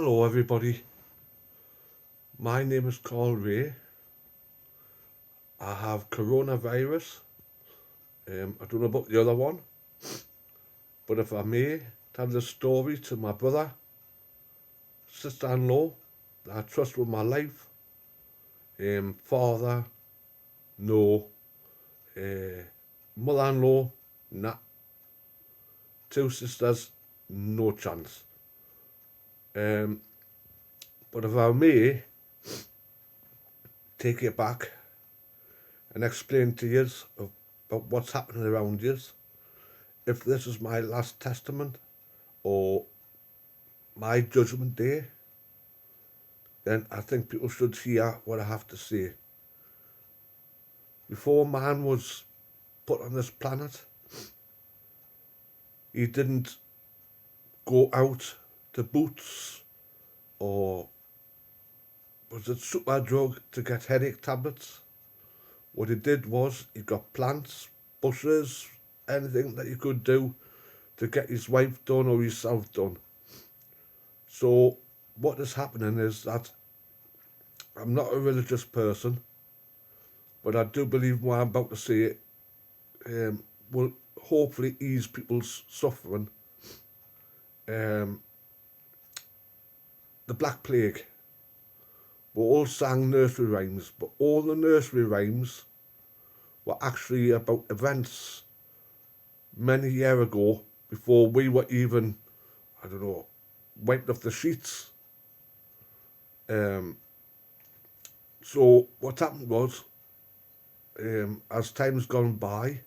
Hello, everybody. My name is Carl Ray. I have coronavirus. I don't know about the other one, but if I may tell the story to my brother, sister-in-law that I trust with my life, father, no, uh, mother-in-law, nah, two sisters, no chance. But if I may take it back and explain to you about what's happening around you, if this is my last testament or my judgment day, then I think people should hear what I have to say. Before man was put on this planet, he didn't go out to Boots or was it Superdrug to get headache tablets. What he did was he got plants, bushes, anything that he could do to get his wife done or himself done. So what is happening is that I'm not a religious person, but I do believe what I'm about to say will hopefully ease people's suffering. The Black Plague. We all sang nursery rhymes, but all the nursery rhymes were actually about events many years ago before we were even, I don't know, wiped off the sheets. So what happened was, as time's gone by,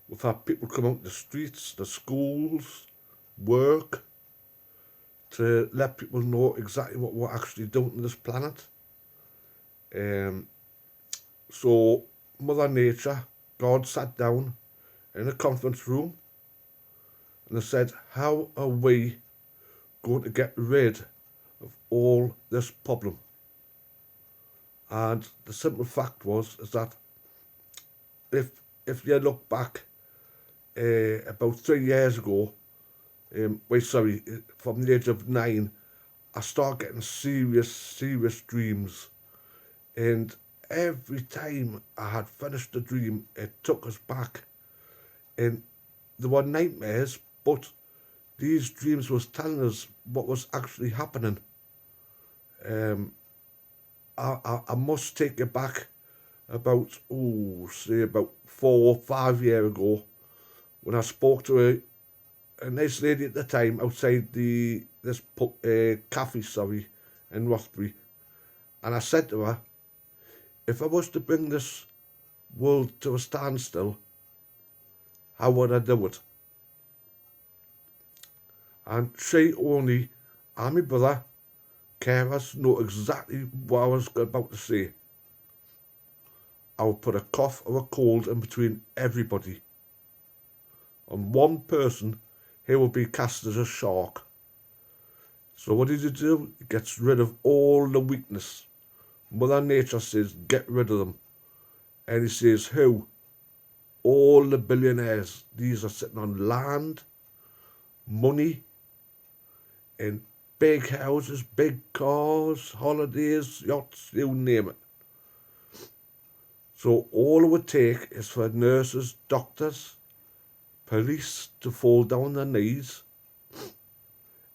we've had people come out the streets, the schools, work, to let people know exactly what we're actually doing on this planet. So Mother Nature, God sat down in a conference room and they said, how are we going to get rid of all this problem? And the simple fact is that if you look back about 3 years ago, from the age of 9, I started getting serious dreams. And every time I had finished the dream, it took us back. And there were nightmares, but these dreams was telling us what was actually happening. I must take it back about 4 or 5 years ago when I spoke to a nice lady at the time outside this cafe, in Rothbury, and I said to her, if I was to bring this world to a standstill, how would I do it? And she only, and my brother, carers, know exactly what I was about to say. I would put a cough or a cold in between everybody. And one person, he will be cast as a shark. So what does he do? He gets rid of all the weakness. Mother Nature says, get rid of them. And he says, who? All the billionaires. These are sitting on land, money, in big houses, big cars, holidays, yachts, you name it. So all it would take is for nurses, doctors, police to fall down their knees.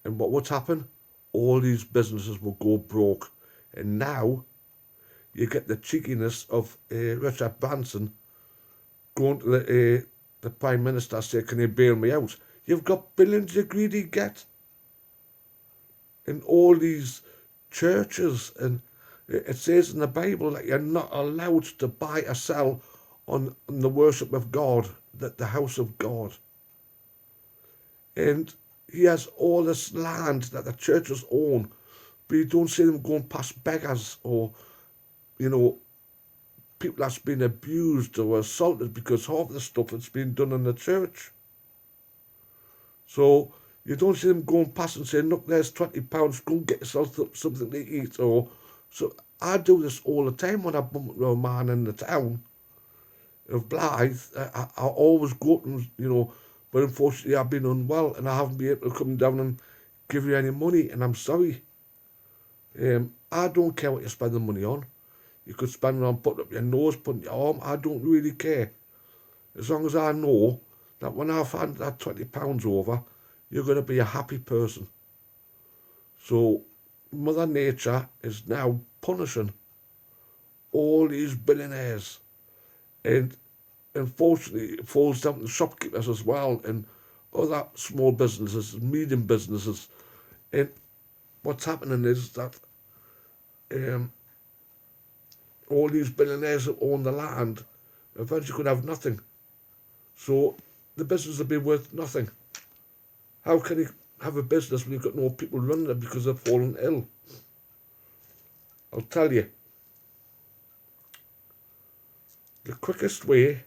And what would happen? All these businesses will go broke. And now you get the cheekiness of Richard Branson going to the Prime Minister say, can you bail me out? You've got billions you greedy get. In all these churches, and it says in the Bible that you're not allowed to buy or sell on the worship of God, the house of God. And he has all this land that the churches own, but you don't see them going past beggars or, people that's been abused or assaulted because half the stuff that's been done in the church. So you don't see them going past and saying, look, there's £20, go and get yourself something to eat. So I do this all the time when I bump into a man in the town of Blythe. I always go to him, but unfortunately I've been unwell and I haven't been able to come down and give you any money, and I'm sorry. I don't care what you spend the money on. You could spend it on putting up your nose, putting your arm. I don't really care. As long as I know that when I've handed that £20 over, you're going to be a happy person. So Mother Nature is now punishing all these billionaires. And unfortunately, it falls down to shopkeepers as well and other small businesses, medium businesses. And what's happening is that all these billionaires that own the land eventually could have nothing. So the business will be worth nothing. How can you have a business when you've got no people running it because they've fallen ill? I'll tell you, the quickest way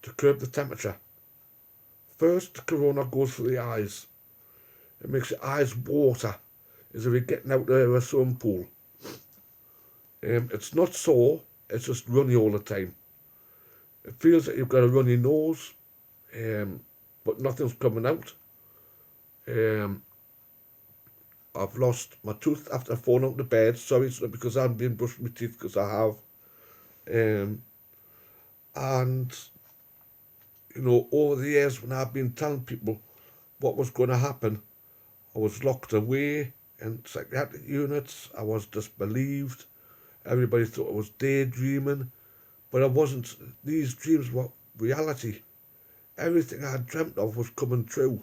to curb the temperature. First, the corona goes through the eyes. It makes your eyes water as if you're getting out of a swimming pool. It's not sore, it's just runny all the time. It feels like you've got a runny nose, but nothing's coming out. I've lost my tooth after falling out of bed. Sorry, it's not because I haven't been brushing my teeth, because I have. And, you know, over the years when I've been telling people what was going to happen, I was locked away in psychiatric units. I was disbelieved. Everybody thought I was daydreaming, but I wasn't. These dreams were reality. Everything I dreamt of was coming true.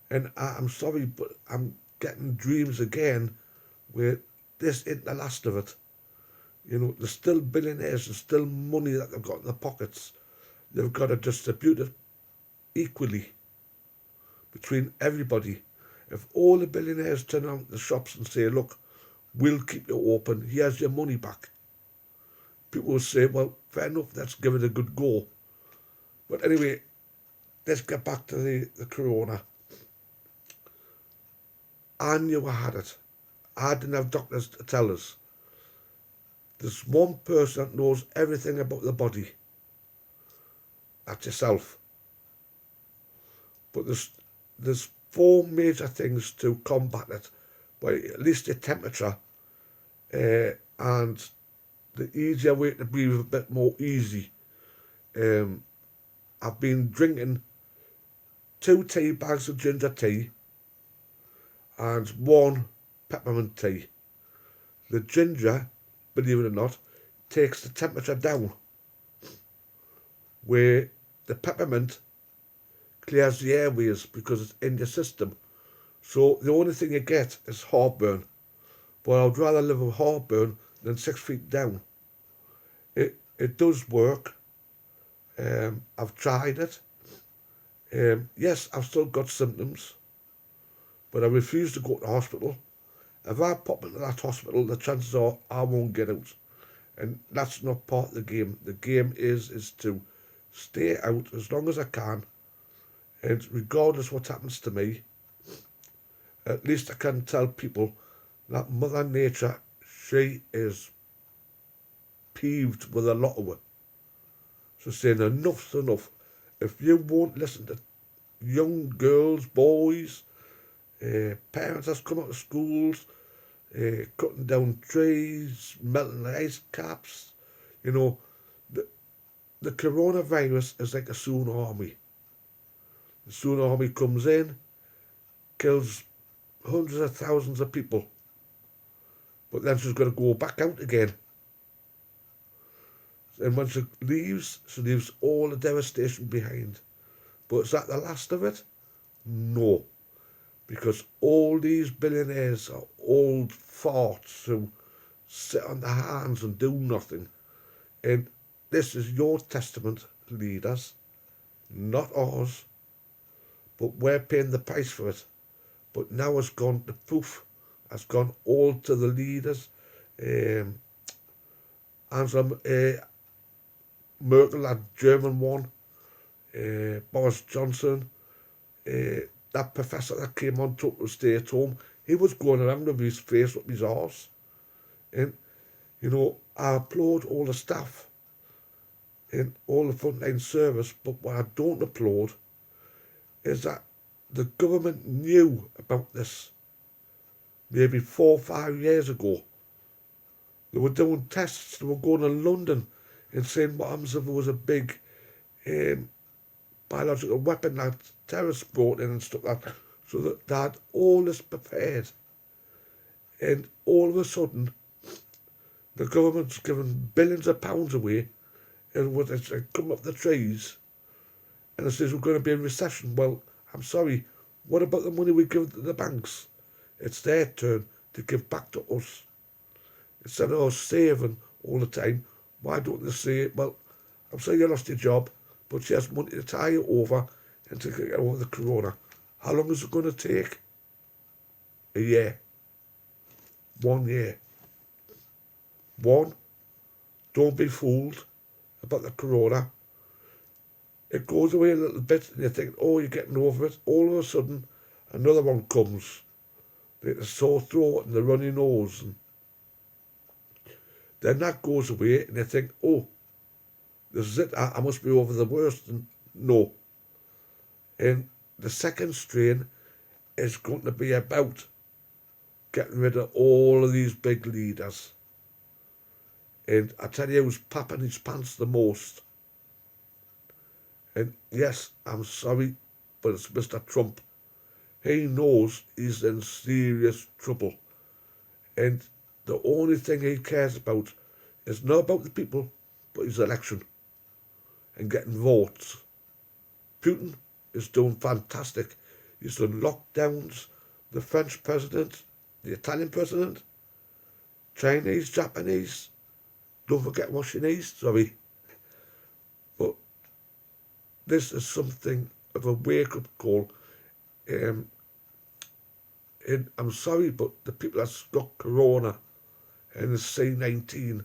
And I'm sorry, but I'm getting dreams again where this isn't the last of it. You know, there's still billionaires, there's still money that they've got in their pockets. They've got to distribute it equally between everybody. If all the billionaires turn around the shops and say, look, we'll keep you open, here's your money back, people will say, well, fair enough, let's give it a good go. But anyway, let's get back to the corona. I knew I had it. I didn't have doctors to tell us. There's one person that knows everything about the body. That's yourself. But there's four major things to combat it. By at least your temperature and the easier way to breathe a bit more easy. I've been drinking 2 tea bags of ginger tea and 1 peppermint tea. The ginger, believe it or not, takes the temperature down, where the peppermint clears the airways because it's in your system. So the only thing you get is heartburn. But I'd rather live with heartburn than 6 feet down. It does work. I've tried it. Yes, I've still got symptoms, but I refuse to go to hospital. If I pop into that hospital, the chances are I won't get out. And that's not part of the game. The game is to stay out as long as I can. And regardless what happens to me, at least I can tell people that Mother Nature, she is peeved with a lot of it. So saying enough's enough. If you won't listen to young girls, boys, parents that's come out of schools, cutting down trees, melting ice caps, you know, the coronavirus is like a tsunami. The tsunami comes in, kills hundreds of thousands of people, but then she's got to go back out again. And when she leaves all the devastation behind. But is that the last of it? No. Because all these billionaires are old farts who sit on their hands and do nothing. And this is your testament, leaders, not ours. But we're paying the price for it. But now it's gone, the proof has gone all to the leaders. Angela Merkel, that German one, Boris Johnson, that professor that came on to stay at home, he was going around with his face up his arse. And, you know, I applaud all the staff in all the frontline service, but what I don't applaud is that the government knew about this maybe 4 or 5 years ago. They were doing tests. They were going to London and saying what happens if there was a big biological weapon that terrorists brought in and stuff like that. So that they had all this prepared. And all of a sudden, the government's given billions of pounds away, and what it's come up the trees, and it says we're going to be in recession. Well, I'm sorry, what about the money we give to the banks? It's their turn to give back to us. Instead of us saving all the time, why don't they say, well, I'm sorry you lost your job, but she has money to tie you over and to get over the corona. How long is it going to take? A year. 1 year. One, don't be fooled about the corona. It goes away a little bit and you think, oh, you're getting over it. All of a sudden, another one comes. The sore throat and the runny nose. And then that goes away and you think, oh, this is it. I must be over the worst. And no. And the second strain is going to be about getting rid of all of these big leaders. And I tell you who's papping his pants the most. And yes, I'm sorry, but it's Mr. Trump. He knows he's in serious trouble. And the only thing he cares about is not about the people, but his election and getting votes. Putin is doing fantastic. He's done lockdowns. The French president, the Italian president, Chinese, Japanese. Don't forget washing knees, sorry. But this is something of a wake-up call. And I'm sorry, but the people that's got corona and the C-19,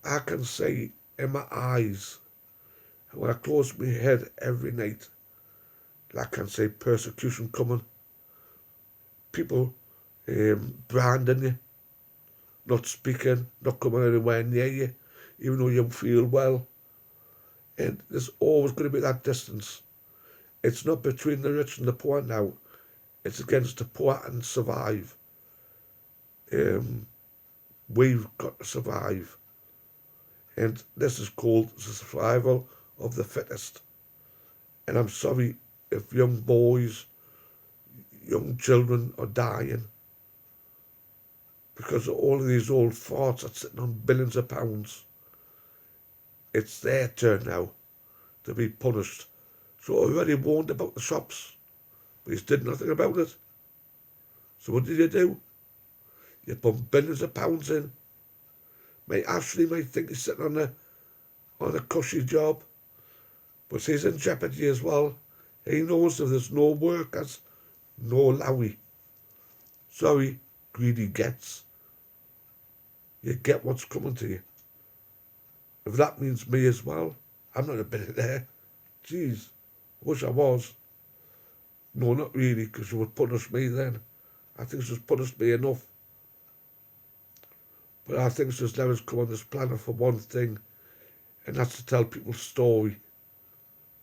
I can say in my eyes, when I close my head every night, I can say persecution coming. People branding you, not speaking, not coming anywhere near you, even though you feel well. And there's always going to be that distance. It's not between the rich and the poor now. It's against the poor and survive. We've got to survive. And this is called the survival of the fittest. And I'm sorry if young boys, young children are dying because of all of these old farts that's sitting on billions of pounds. It's their turn now to be punished. So I already warned about the shops, but he did nothing about it. So what did you do? You put billions of pounds in. Mate, Ashley might think he's sitting on a cushy job, but he's in jeopardy as well. He knows if there's no workers, no lowy. Sorry, greedy gets. You get what's coming to you. If that means me as well, I'm not a billionaire. Jeez, I wish I was. No, not really, because you would punish me then. I think she's punished me enough. But I think she's never come on this planet for one thing, and that's to tell people's story.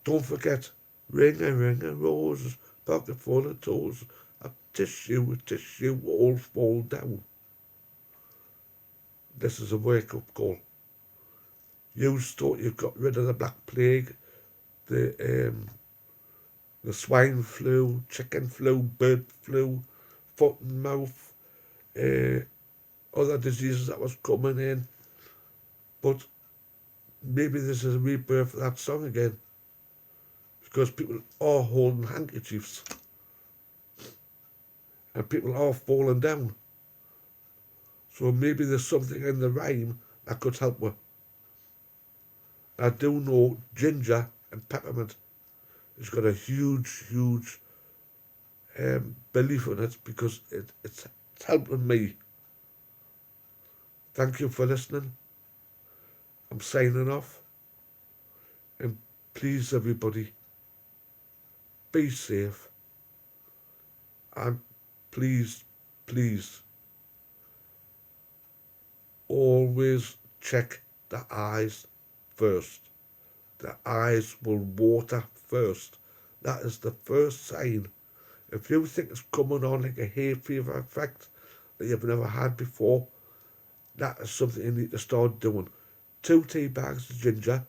Don't forget, ring a roses, pocket full of toes, a tissue, all fall down. This is a wake-up call. You thought you got rid of the Black Plague, the swine flu, chicken flu, bird flu, foot and mouth, other diseases that was coming in. But maybe this is a rebirth of that song again, because people are holding handkerchiefs and people are falling down. So maybe there's something in the rhyme that could help with. I do know ginger and peppermint has got a huge belief in it, because it's helping me. Thank you for listening. I'm signing off. And please, everybody, be safe. And please, always check the eyes first. The eyes will water first. That is the first sign. If you think it's coming on like a hay fever effect that you've never had before, that is something you need to start doing. 2 tea bags of ginger,